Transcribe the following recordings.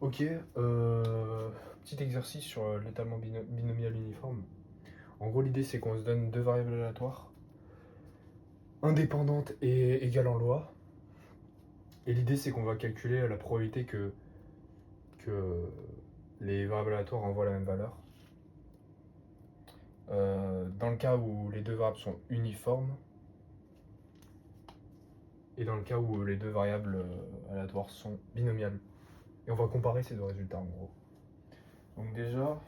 Ok, petit exercice sur l'étalement binomial uniforme. En gros, l'idée c'est qu'on se donne deux variables aléatoires, indépendantes et égales en loi. Et l'idée c'est qu'on va calculer la probabilité que les variables aléatoires envoient la même valeur. Dans le cas où les deux variables sont uniformes, et dans le cas où les deux variables aléatoires sont binomiales. Et on va comparer ces deux résultats en gros. Donc déjà,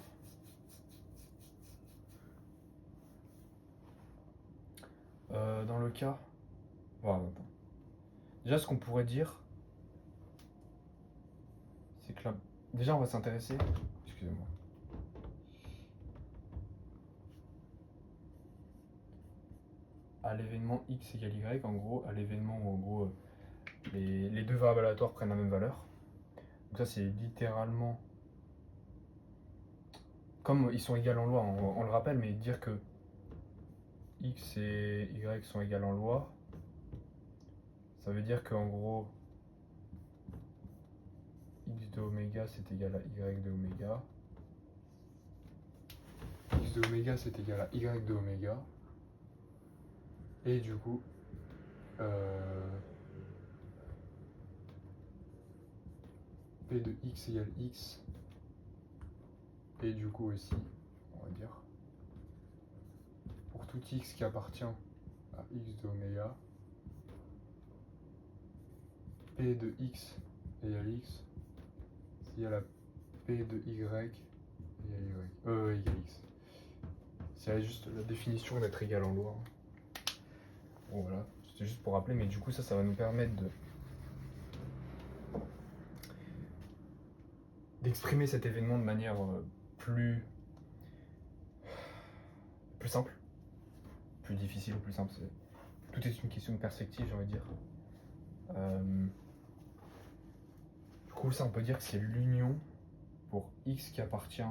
dans le cas... Voilà, attends. Déjà, ce qu'on pourrait dire, c'est que là... Déjà, on va s'intéresser... Excusez-moi. À l'événement x égale y, en gros, à l'événement où en gros les deux variables aléatoires prennent la même valeur. Donc ça, c'est littéralement... Comme ils sont égales en loi, on le rappelle, mais dire que x et y sont égales en loi, ça veut dire qu'en gros, x de oméga c'est égal à y de oméga. X de oméga c'est égal à y de oméga. Et du coup, p de x égale x. Et du coup aussi, on va dire, pour tout x qui appartient à x de oméga, p de x égale x, c'est égal à p de y égale x. C'est juste la définition d'être égal en loi. Bon voilà, c'était juste pour rappeler, mais du coup ça va nous permettre d'exprimer cet événement de manière plus simple, plus difficile ou plus simple. Tout est une question de perspective, j'ai envie de dire. Du coup, ça, on peut dire que c'est l'union pour x qui appartient,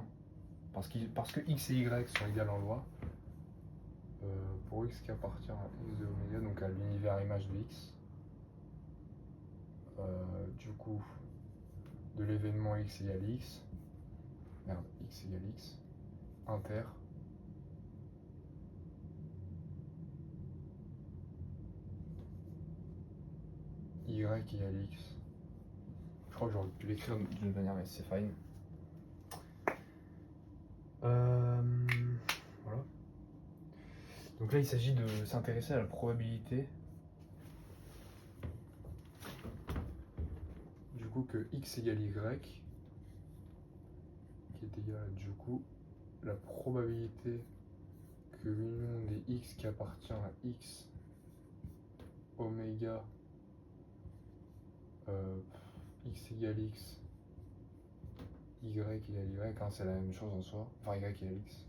parce que x et y sont égales en loi, pour x qui appartient à x de oméga, donc à l'univers image de x. Du coup, de l'événement x égale x, x égale x, inter, y égale x. Je crois que j'aurais pu l'écrire d'une manière, mais c'est fine. Voilà. Donc là, il s'agit de s'intéresser à la probabilité du coup que x égale y, qui est égal à du coup la probabilité que l'union des x qui appartient à x oméga x égale x, y égale y, hein, c'est la même chose en soi, enfin y égale x.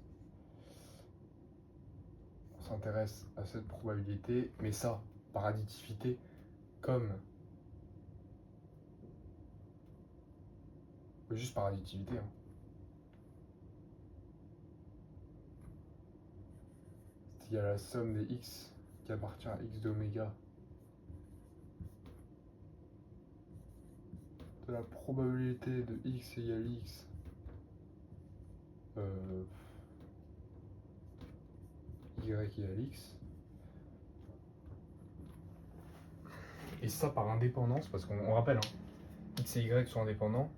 On s'intéresse à cette probabilité, mais ça, par additivité, comme juste par additivité. Hein. C'est égal à la somme des x qui appartient à x d'oméga de la probabilité de x égale x y égale x. Et ça par indépendance, parce qu'on rappelle, hein, x et y sont indépendants.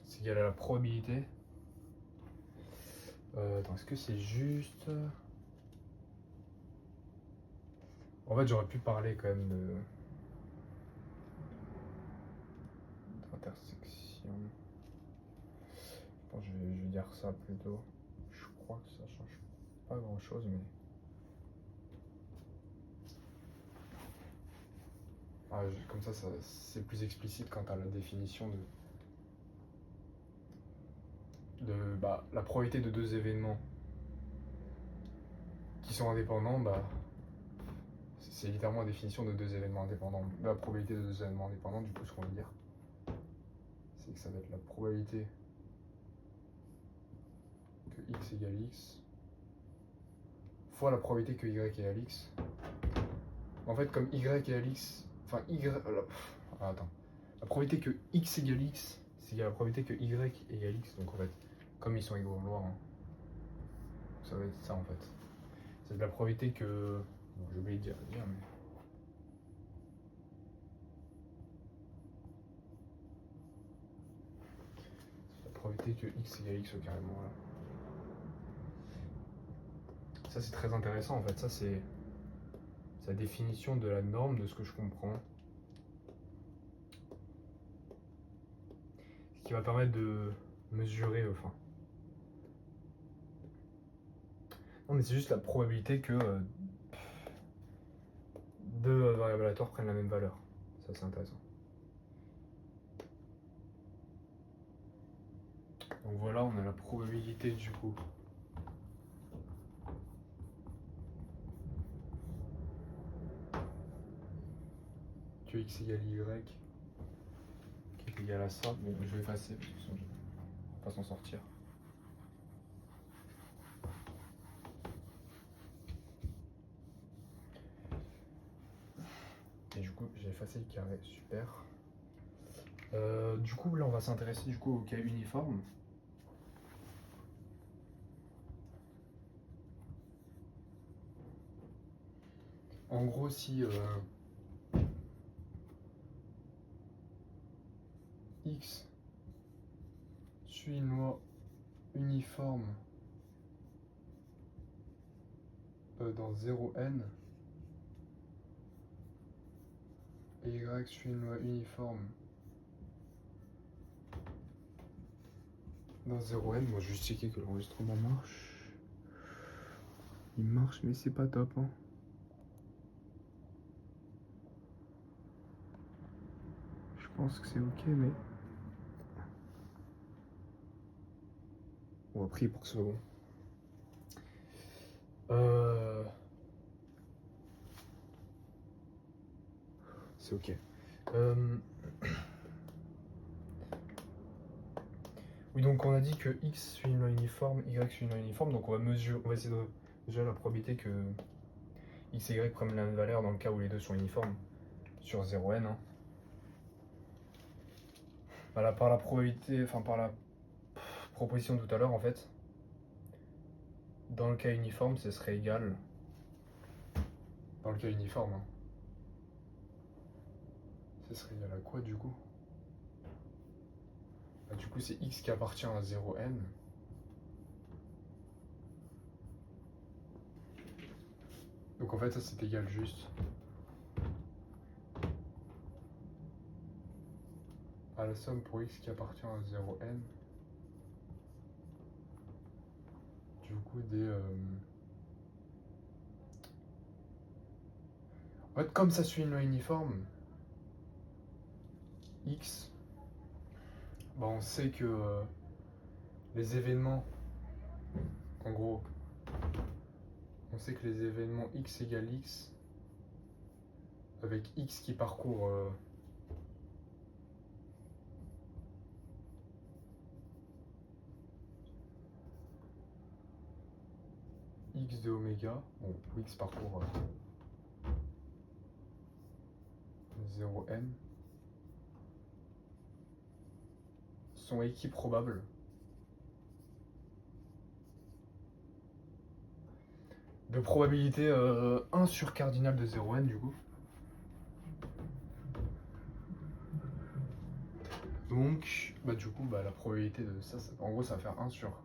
C'est égal à la probabilité. Attends, est-ce que c'est juste... En fait, j'aurais pu parler quand même d'intersection. Je vais dire ça plutôt. Je crois que ça change pas grand-chose, mais... comme ça c'est plus explicite quant à la définition de la probabilité de deux événements qui sont indépendants, c'est littéralement la définition de deux événements indépendants. La probabilité de deux événements indépendants, du coup, ce qu'on veut dire, c'est que ça va être la probabilité que x égale x fois la probabilité que y égale x En fait, comme y égale x, enfin attends. La probabilité que x égale x, c'est égal à la probabilité que y égale x. Donc en fait, comme ils sont égaux en loi, hein, ça va être ça en fait. C'est de la probabilité que... Bon, j'ai oublié de dire mais... C'est la probabilité que x égale x au carré, voilà. Ça c'est très intéressant en fait, ça c'est la définition de la norme de ce que je comprends. Ce qui va permettre de mesurer, enfin... Non mais c'est juste la probabilité que deux variables aléatoires prennent la même valeur. Ça c'est intéressant. Donc voilà, on a la probabilité du coup. Que x égale y qui est égal à ça. Bon, je vais effacer parce que sinon je ne vais pas s'en sortir. Et du coup, j'ai effacé le carré, super. Du coup, là, on va s'intéresser du coup au cas uniforme. En gros, si x suit une loi uniforme dans 0n, et y suit une loi uniforme dans 0n, moi je vais juste checker que l'enregistrement marche. Il marche, mais c'est pas top, hein. Je pense que c'est ok, mais... On va prier pour que ce soit bon. C'est ok. Oui, donc on a dit que x suit une loi uniforme, y suit une loi uniforme, donc on va essayer de mesurer la probabilité que x et y prennent la même valeur dans le cas où les deux sont uniformes sur 0n. Hein. Voilà, par la probabilité, enfin par la proposition de tout à l'heure en fait, dans le cas uniforme, ce serait égal. Dans le cas uniforme, hein, ce serait égal à quoi du coup? Bah, du coup, c'est x qui appartient à 0n. Donc en fait, ça c'est égal juste à la somme pour x qui appartient à 0n. Du coup, des... En fait, comme ça suit une loi uniforme, x, bah on sait que les événements, en gros, on sait que les événements x égale x, avec x qui parcourt x de oméga, bon, x parcourt 0n, sont équiprobables de probabilité 1 sur cardinal de 0n du coup. Donc, bah du coup, bah, la probabilité de ça, en gros, ça va faire 1 sur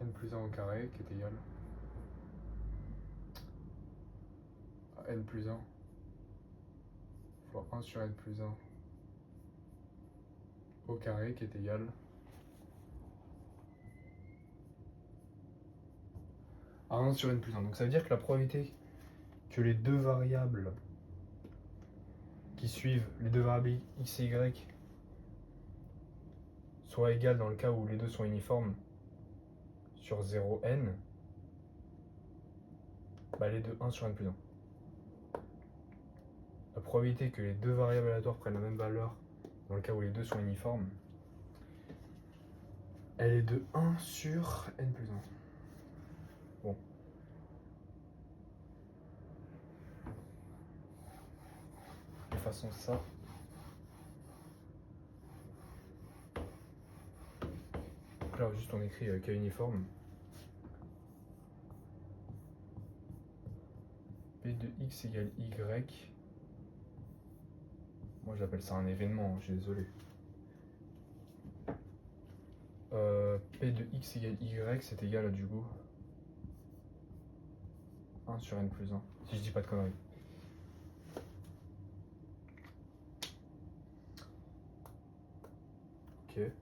n plus 1 au carré qui est égal à n plus 1 fois 1 sur n plus 1 au carré qui est égal à 1 sur n plus 1. Donc ça veut dire que la probabilité que les deux variables qui suivent, les deux variables x et y, soient égales dans le cas où les deux sont uniformes sur 0n, bah elle est de 1 sur n plus 1. La probabilité que les deux variables aléatoires prennent la même valeur dans le cas où les deux sont uniformes, elle est de 1 sur n plus 1. Bon. façon ça. Donc là juste on écrit K uniforme. P de x égale y. Moi j'appelle ça un événement, je suis désolé. P de x égale y, c'est égal à du coup 1 sur n plus 1, si je dis pas de conneries. Ok. Et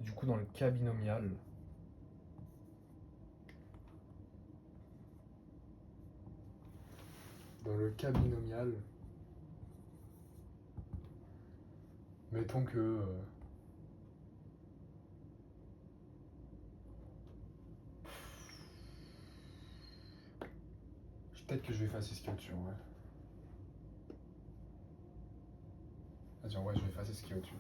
du coup dans le cas binomial, mettons que peut-être que je vais effacer ce qu'il y a au-dessus, ouais. Vas-y, en vrai, je vais effacer ce qu'il y a au-dessus.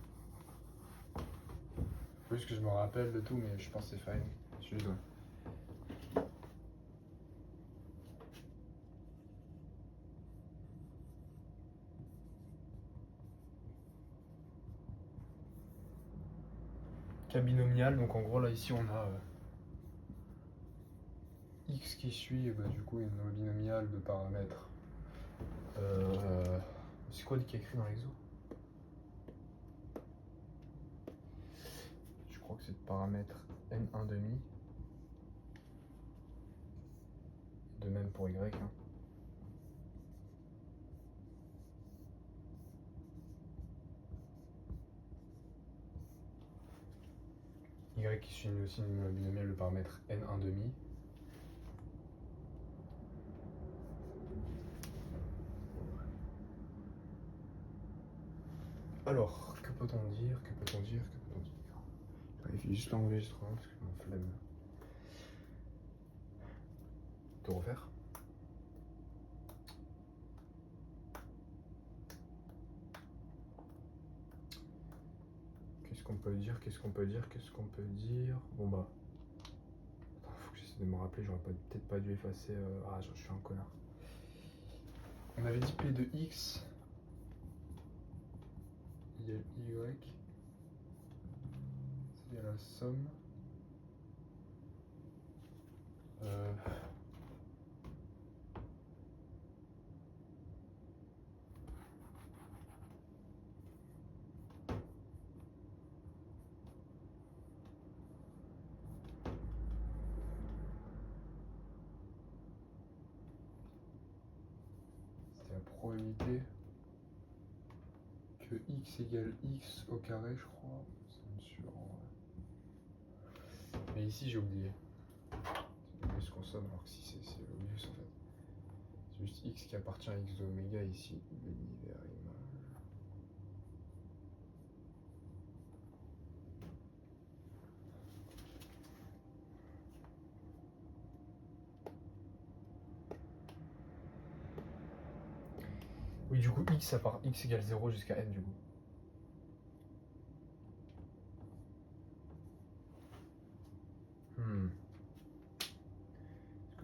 Faut juste que je me rappelle de tout, mais je pense que c'est fine. Je suis désolé. Cas binomial, donc en gros, là, ici, on a x qui suit, et bah, du coup, une binomiale de paramètres. C'est quoi qui est écrit dans l'exo? Je crois que c'est de paramètre n1 demi. De même pour y. Hein. Y qui suit aussi une binomiale de paramètre n1 demi. Alors, que peut-on dire? Il faut juste l'enregistrement parce que je m'en flemme de refaire. Qu'est-ce qu'on peut dire? Bon bah. Attends, faut que j'essaie de me rappeler, j'aurais peut-être pas dû effacer. Ah, je suis un connard. On avait dit P de x égale y. C'est la somme. C'était la probabilité que x égale x au carré, je crois. C'est sûr. Mais ici, j'ai oublié. C'est l'obvious qu'on somme, alors que si c'est l'obvious en fait. C'est juste x qui appartient à x de oméga ici, l'univers image. Oui, du coup, x égale 0 jusqu'à n, du coup.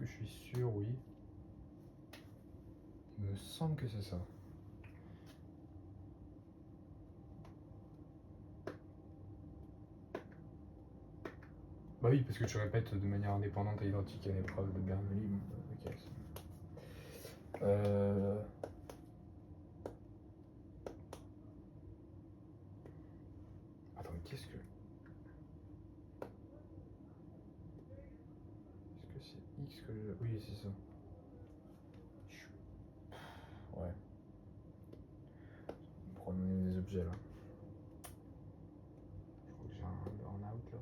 Est-ce que je suis sûr? Oui. Il me semble que c'est ça. Bah oui, parce que tu répètes de manière indépendante et identique à l'épreuve de Bernoulli. Ok. Attends, mais qu'est-ce que... Est-ce que c'est x que je... Oui, c'est ça. Ouais. Promener des objets là. Je crois que j'ai un burn-out là.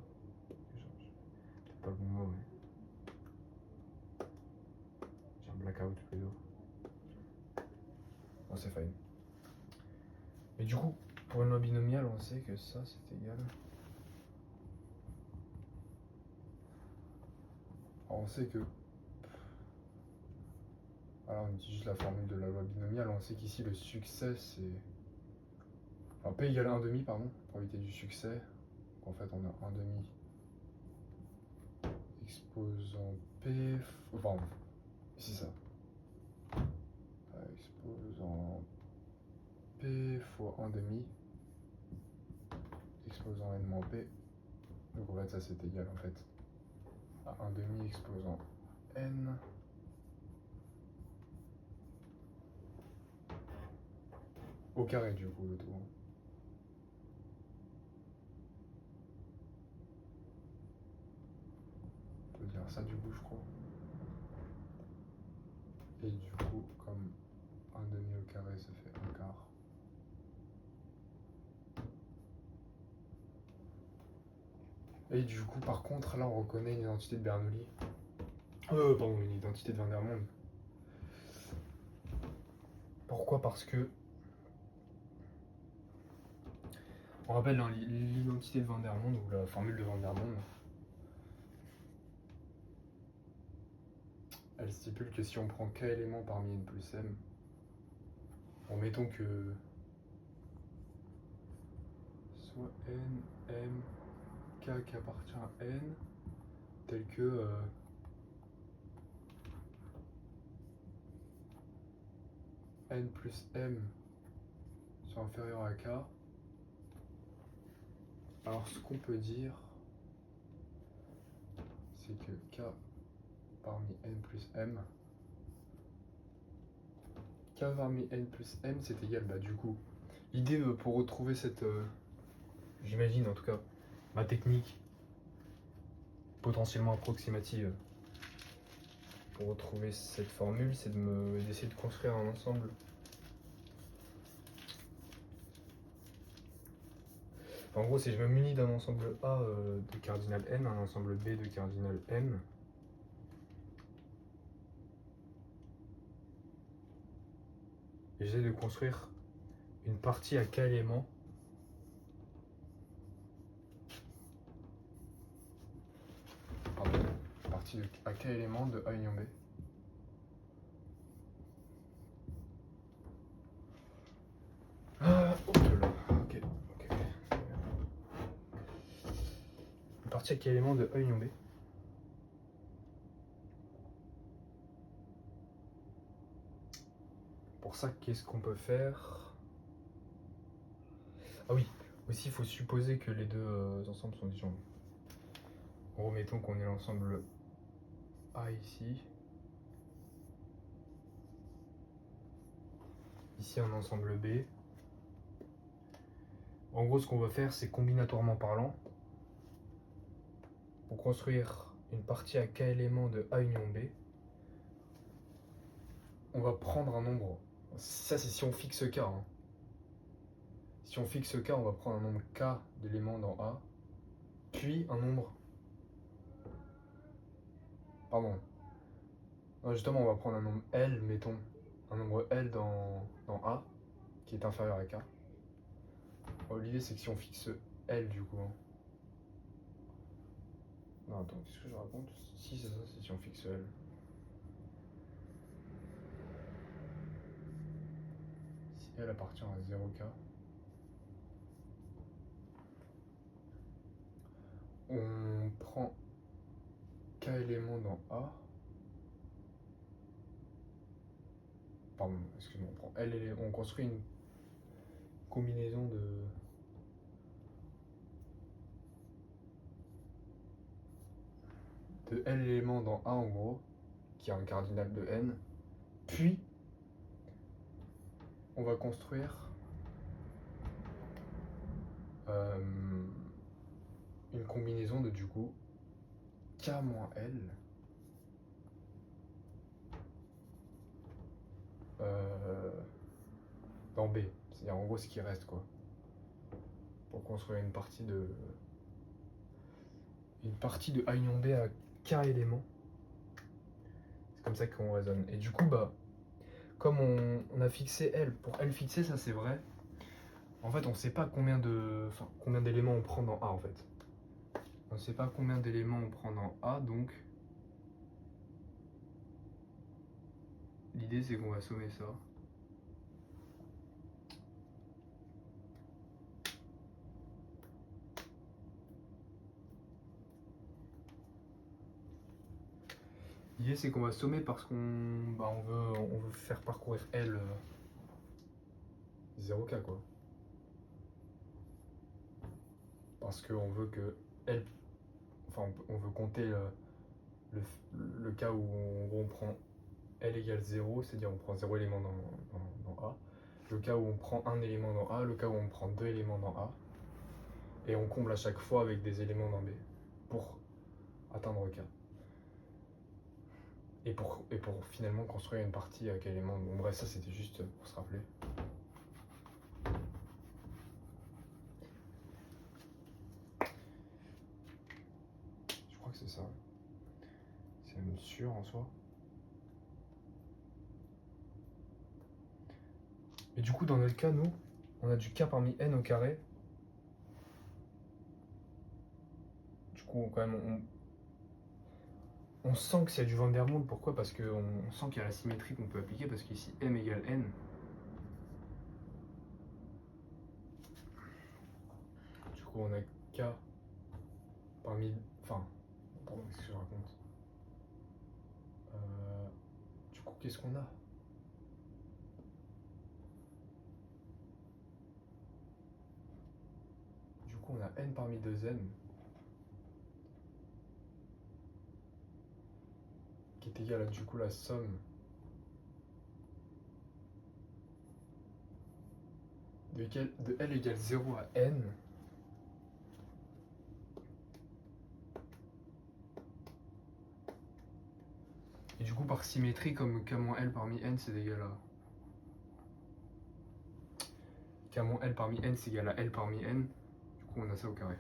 C'est pas le bon mot, mais... J'ai un blackout plutôt. Non, c'est fine. Mais du coup, pour une loi binomiale, on sait que ça, c'est égal. Alors, on sait que... Alors, on utilise juste la formule de la loi binomiale. On sait qu'ici, le succès, c'est... Enfin, P égale 1,5, pardon, probabilité du succès. Donc, en fait, on a 1,5 exposant P... Enfin, c'est ça. P fois 1 demi exposant n moins P. Donc en fait ça c'est égal en fait à 1 demi exposant n au carré du coup le tout. On peut dire ça du coup je crois. Et du coup comme 1 demi au carré ça fait 1 quart. Et du coup par contre là on reconnaît une identité de Bernoulli. Pardon, une identité de Vandermonde. Pourquoi? Parce que on rappelle hein, l'identité de Vandermonde ou la formule de Vandermonde. Elle stipule que si on prend k éléments parmi n plus m, mettons que soit n, m, k qui appartient à n, tel que n plus m soit inférieur à k. Alors ce qu'on peut dire, c'est que k parmi n plus m, k parmi n plus m c'est égal, bah du coup, l'idée pour retrouver cette, j'imagine en tout cas, ma technique potentiellement approximative pour retrouver cette formule, c'est d'essayer de construire un ensemble. En gros, si je me munis d'un ensemble A de cardinal n, un ensemble B de cardinal n, et j'essaie de construire une partie à k éléments à k éléments de A union B. Ok. Une partie à k éléments de A union B. Pour ça, qu'est-ce qu'on peut faire? Ah oui, aussi il faut supposer que les deux ensembles sont disjoints. Remettons qu'on ait l'ensemble A ici. Ici un ensemble B. En gros, ce qu'on va faire, c'est combinatoirement parlant, pour construire une partie à k éléments de A union B, on va prendre un nombre. Ça, c'est si on fixe k. Hein. Si on fixe k, on va prendre un nombre k d'éléments dans A, puis un nombre. Pardon. Non, justement, on va prendre un nombre L, mettons. Un nombre L dans A, qui est inférieur à k. L'idée, c'est que si on fixe L, du coup. Hein. Non, attends, qu'est-ce que je raconte? Si, c'est ça, c'est si on fixe L. Si L appartient à 0k, on prend k éléments dans A. Pardon, excuse-moi, on prend L éléments. On construit une combinaison de L éléments dans A en gros, qui a un cardinal de n. Puis, on va construire une combinaison de du coup k moins L dans B. C'est-à-dire en gros ce qui reste quoi. Pour construire une partie de A union B à k éléments. C'est comme ça qu'on raisonne. Et du coup, bah, comme on a fixé L, pour L fixé, ça c'est vrai. En fait, on ne sait pas combien d'éléments on prend dans A en fait. On ne sait pas combien d'éléments on prend dans A, donc l'idée c'est qu'on va sommer ça. L'idée c'est qu'on va sommer parce qu'on veut faire parcourir L 0K quoi. Parce qu'on veut que L, enfin on veut compter le cas où on prend L égale 0, c'est-à-dire on prend 0 élément dans A, le cas où on prend un élément dans A, le cas où on prend 2 éléments dans A, et on comble à chaque fois avec des éléments dans B pour atteindre K. Et pour finalement construire une partie avec éléments. Bon bref, ça c'était juste pour se rappeler. Je crois que c'est ça. C'est même sûr en soi. Et du coup, dans notre cas, nous, on a du K parmi N au carré. Du coup, quand même, on sent que c'est du Van der Waals. Pourquoi? Parce qu'on sent qu'il y a la symétrie qu'on peut appliquer. Parce qu'ici, M égale N. Du coup, on a K parmi... Enfin, pardon, qu'est-ce que je raconte? Du coup, qu'est-ce qu'on a? Du coup, on a N parmi 2N. Qui est égal à du coup la somme de L égale 0 à N. Et du coup, par symétrie, comme K-L parmi N, c'est égal à... K-L parmi N, c'est égal à L parmi N. Du coup, on a ça au carré.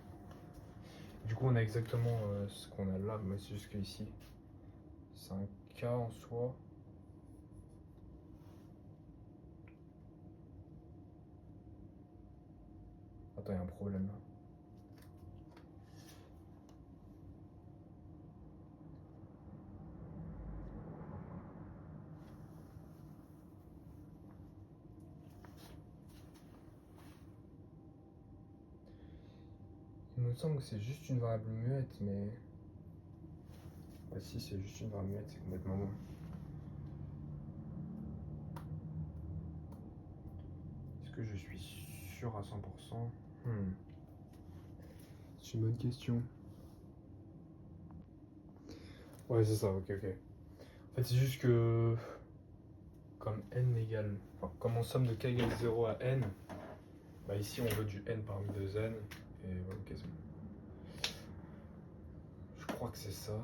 Du coup, on a exactement ce qu'on a là, mais c'est juste que ici, c'est un K en soi. Attends, il y a un problème là. Il me semble que c'est juste une variable muette, mais... Bah si, c'est juste une variable muette, c'est complètement bon. Est-ce que je suis sûr à 100%? C'est une bonne question. Ouais, c'est ça, ok. En fait, c'est juste que... Comme n égale... Enfin, comme on somme de k égale 0 à n, bah ici on veut du n parmi 2n, et voilà, quasiment. Je crois que c'est ça.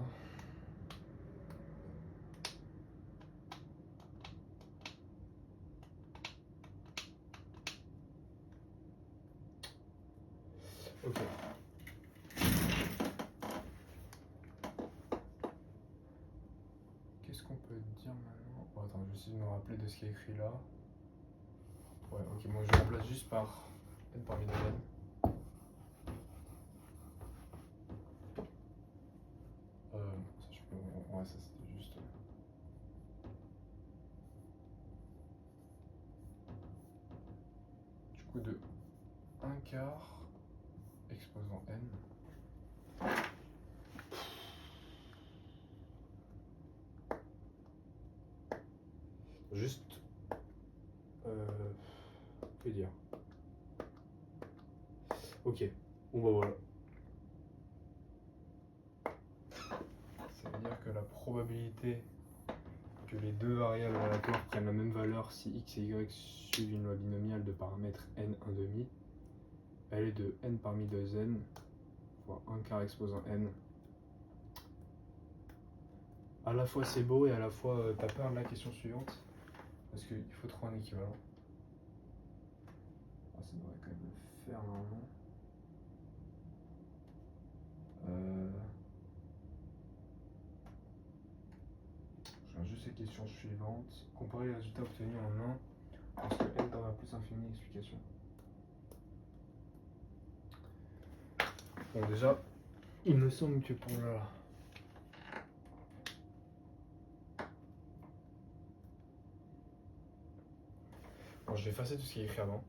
Ok. Qu'est-ce qu'on peut dire maintenant? Oh, attends, je vais essayer de me rappeler de ce qui est écrit là. Ouais, ok, moi je remplace juste par n parmi 2n. Ça, je peux... Ouais, ça c'était juste... Du coup, de 1 quart exposant n. Juste... que dire? Ok, bon bah voilà. Ça veut dire que la probabilité que les deux variables aléatoires prennent la même valeur si x et y suivent une loi binomiale de paramètres n1/2, elle est de n parmi 2n fois 1 quart exposant n. À la fois c'est beau et à la fois t'as peur de la question suivante parce qu'il faut trouver un équivalent. Ah, ça devrait quand même le faire normalement. Je regarde juste la question suivante. Comparer les résultats obtenus en 1 parce que n dans la plus infinie explication. Bon déjà, il me semble que pour là... Bon, je vais effacer tout ce qui est écrit avant.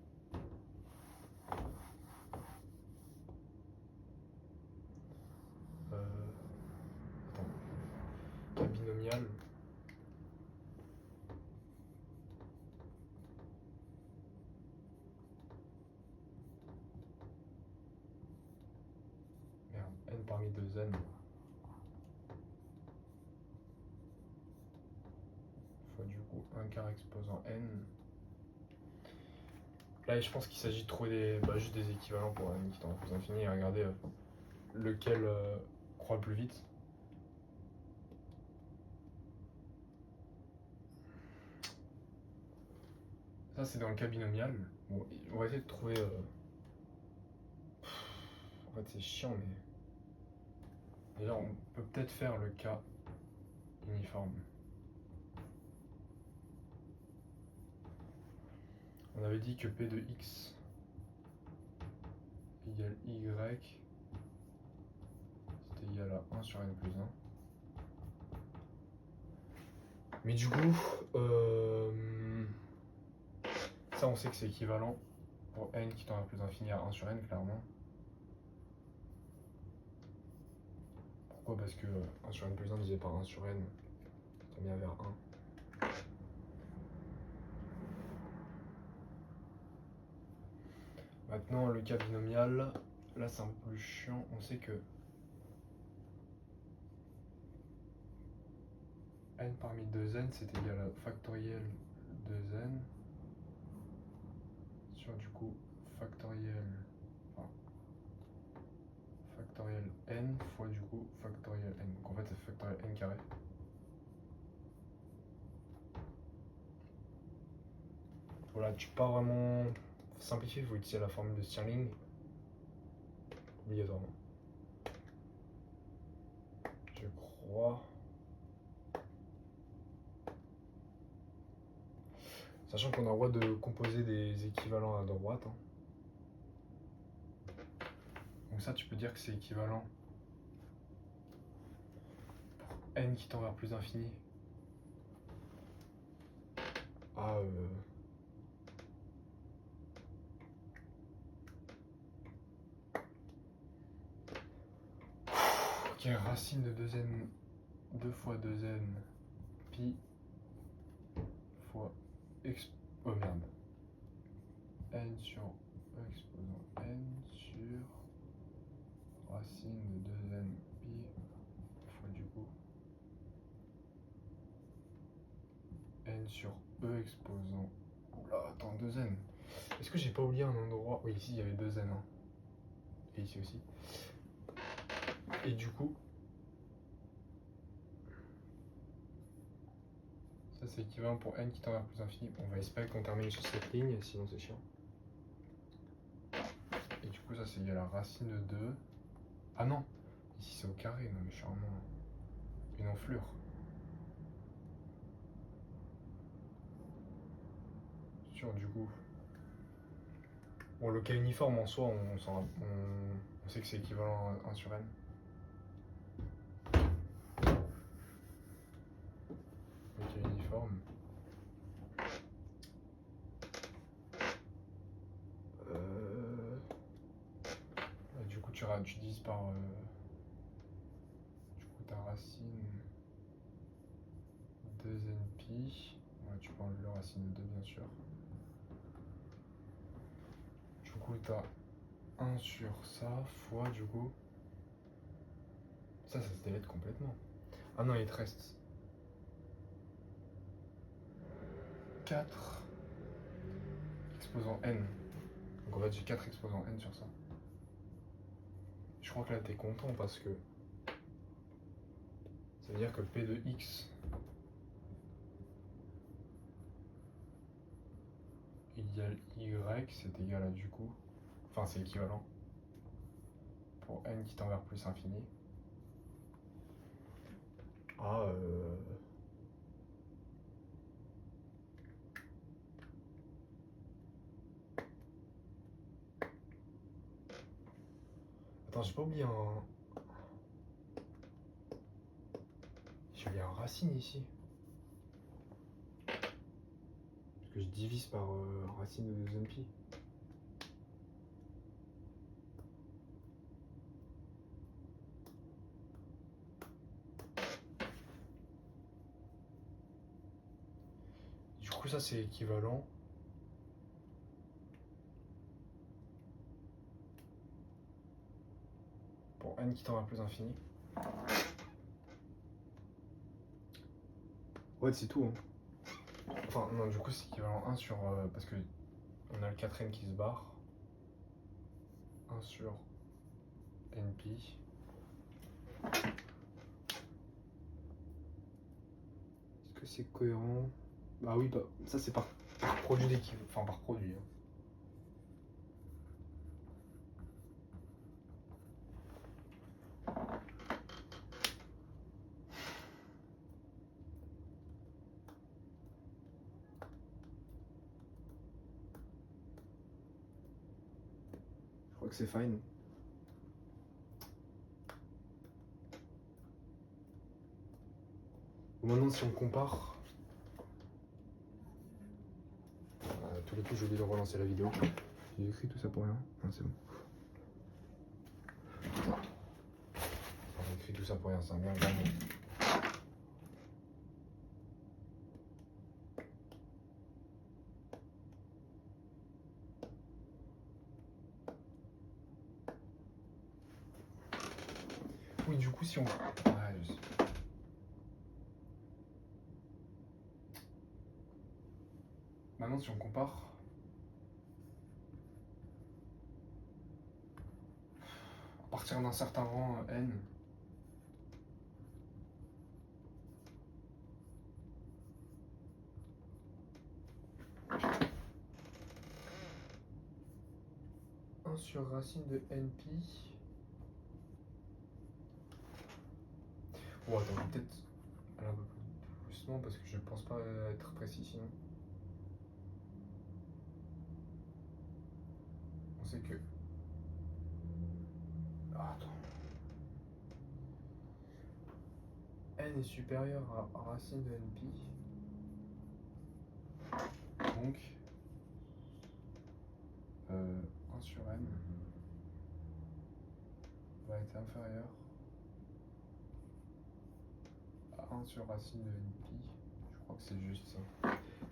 Attends. Cas binomial. parmi 2n fois du coup 1 quart exposant n. Là, je pense qu'il s'agit de trouver juste des équivalents pour n qui tend à plus infini et regarder lequel croît plus vite. Ça, c'est dans le cas binomial. Bon, on va essayer de trouver... En fait, c'est chiant, mais... Déjà, on peut peut-être faire le cas uniforme. On avait dit que P de x égale y, c'était égal à 1 sur n plus 1. Mais du coup, ça on sait que c'est équivalent pour n qui tend à plus infini à 1 sur n, clairement. Pourquoi? Parce que 1 sur n plus 1 divisé par 1 sur n, ça tend bien vers 1. Maintenant, le cas binomial, là c'est un peu plus chiant. On sait que n parmi 2n, c'est égal à factoriel 2n sur du coup factoriel n fois du coup factoriel n. Donc en fait, c'est factoriel n carré. Voilà, tu peux pas vraiment simplifier, il faut utiliser la formule de Stirling, obligatoirement. Je crois. Sachant qu'on a le droit de composer des équivalents à droite. Hein. Donc ça, tu peux dire que c'est équivalent pour n qui tend vers plus infini à ok, racine de 2n 2 fois 2n pi fois oh merde, n sur e exposant n sur racine de 2n pi fois du coup n sur e exposant... Oula, attends, 2n. Est-ce que j'ai pas oublié un endroit? Oui, ici il y avait 2n. Hein. Et ici aussi. Et du coup, ça c'est équivalent pour n qui tend vers plus infini. On va espérer qu'on termine sur cette ligne, sinon c'est chiant. Et du coup, ça c'est égal à racine de 2. Ah non, ici c'est au carré, non mais je suis vraiment une enflure. Sur du coup. Bon, le cas uniforme en soi, on sait que c'est équivalent à 1 sur n. Le cas uniforme. Du coup, tu divises par... du coup, ta racine 2n pi. Ouais, tu peux enlever la racine de 2, bien sûr. Du coup, tu as 1 sur ça, fois du coup... Ça se délète complètement. Ah non, il te reste 4 exposant n. Donc en fait, j'ai 4 exposant n sur ça. Je crois que là, t'es content parce que ça veut dire que P de x égale y, c'est égal à du coup... Enfin, c'est équivalent pour n qui tend vers plus infini. Ah, Attends, j'ai pas oublié un... J'ai oublié un racine ici. Parce que je divise par racine de 2n pi. Du coup, ça c'est équivalent. Pour n qui tend vers plus infini. Ouais, c'est tout. Hein. Enfin, non, du coup, c'est équivalent 1 sur... parce que on a le 4n qui se barre. 1 sur np. Est-ce que c'est cohérent? Bah oui, bah, ça c'est par produit d'équivalent. Enfin, par produit. Hein. Je crois que c'est fine. Bon, maintenant, si on compare, tous les coups, j'ai oublié de relancer la vidéo. J'ai écrit tout ça pour rien. Ah, c'est bon. J'ai écrit tout ça pour rien, c'est un bien grand mot. Oui, du coup, si on... Ouais, je sais. Maintenant, si on compare... À partir d'un certain rang n, sur racine de np. Bon, attends, peut-être aller un peu plus doucement parce que je pense pas être précis sinon. On sait que... Ah, attends. N est supérieur à racine de np. Donc, 1 sur n va être inférieur à 1 sur racine de np. Je crois que c'est juste ça.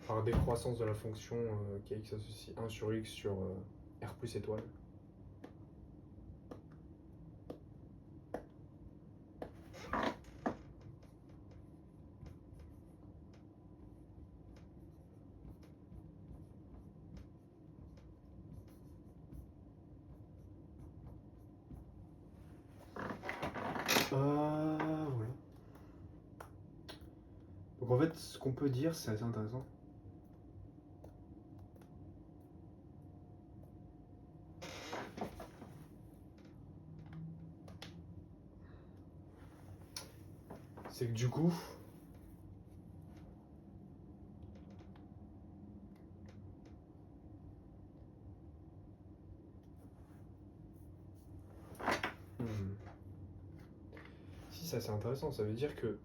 Par décroissance de la fonction kx associe 1 sur x sur r plus étoile. Voilà. Donc en fait, ce qu'on peut dire, c'est assez intéressant. C'est que du coup, si ça c'est intéressant, ça veut dire que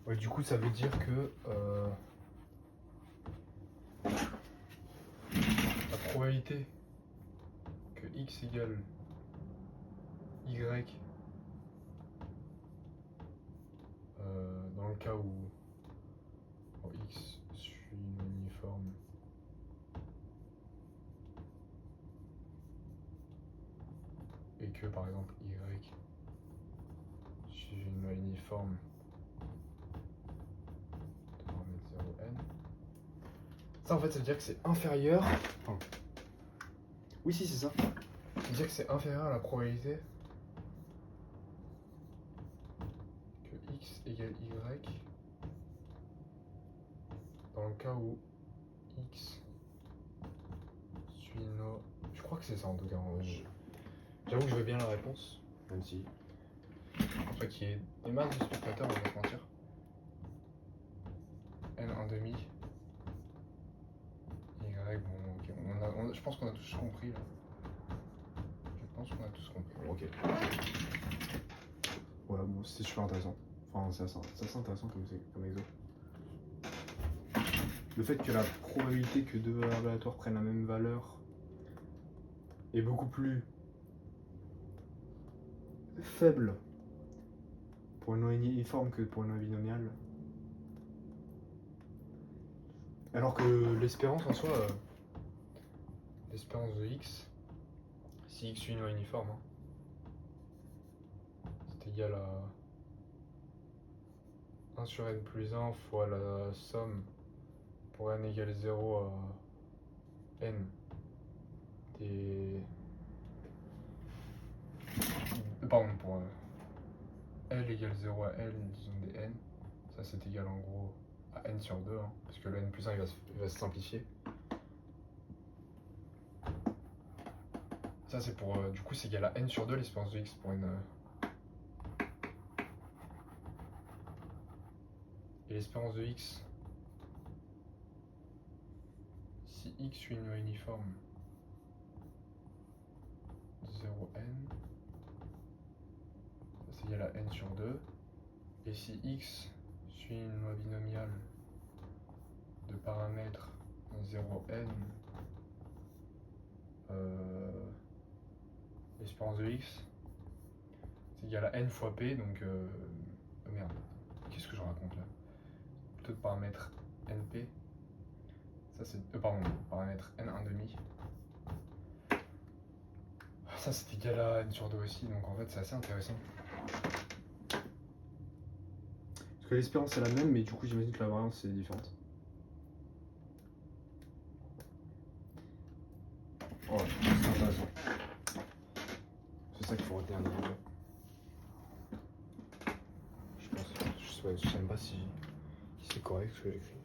ouais, du coup, ça veut dire que la probabilité que x égale y dans le cas où x suit une uniforme et que par exemple y suit une uniforme de paramètre 0n. Ça en fait ça veut dire que c'est inférieur. Enfin, oui si c'est ça. Ça veut dire que c'est inférieur à la probabilité que x égale y dans le cas où x suit nos... Je crois que c'est ça en tout cas. J'avoue que je veux bien la réponse, même si... Après qu'il y ait des masses de spectateurs, on va pas se mentir. N 1/2. Y, bon, ok. Je pense qu'on a tous compris là. Je pense qu'on a tous compris. Bon, ok. Voilà, bon, c'était super intéressant. Enfin, c'est assez intéressant comme exo. Le fait que la probabilité que deux valeurs aléatoires prennent la même valeur est beaucoup plus faible pour une loi uniforme que pour une loi binomiale. Alors que l'espérance en soi, l'espérance de x, si x suit une loi uniforme, hein, c'est égal à 1 sur n plus 1 fois la somme pour n égale 0 à n des... Pardon, pour L égale 0 à L, disons des n, ça c'est égal en gros à n sur 2, hein, parce que le n plus 1 il va se simplifier. Ça c'est pour, du coup c'est égal à n sur 2 l'espérance de x pour une... Et l'espérance de x, si x suit une loi uniforme de 0n, c'est égal à n sur 2. Et si x suit une loi binomiale de paramètres 0n, l'espérance de x, c'est égal à n fois p, donc... merde, qu'est-ce que je raconte là? Plutôt de paramètre np, ça c'est... pardon, paramètre n1 demi. Ça c'est égal à n sur 2 aussi, donc en fait c'est assez intéressant. Parce que l'espérance est la même, mais du coup j'imagine que la variance c'est différente. Oh, c'est intéressant. C'est ça qu'il faut retenir. Je pense, je sais même pas si c'est correct ce que j'écris.